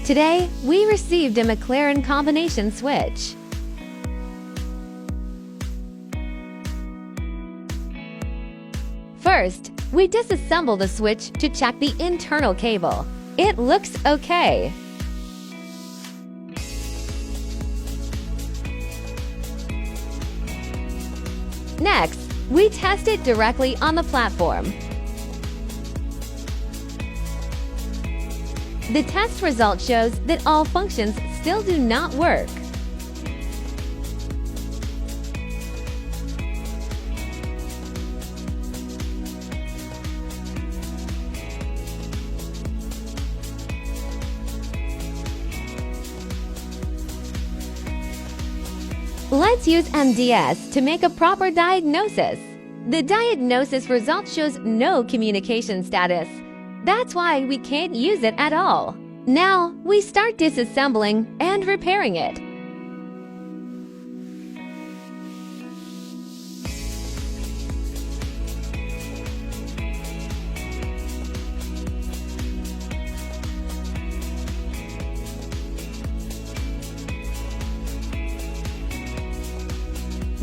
Today, we received a McLaren Combination Switch. First, we disassemble the switch to check the internal cable. It looks okay. Next, we test it directly on the platform. The test result shows that all functions still do not work. Let's use MDS to make a proper diagnosis. The diagnosis result shows no communication status. That's why we can't use it at all. Now, we start disassembling and repairing it.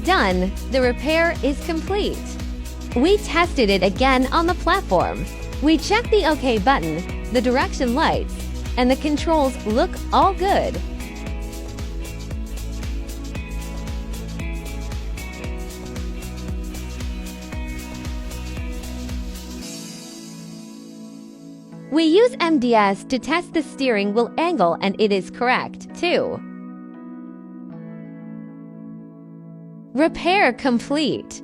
Done. The repair is complete. We tested it again on the platform. We checked the OK button, the direction lights, and the controls look all good. We use MDS to test the steering wheel angle, and it is correct, too. Repair complete.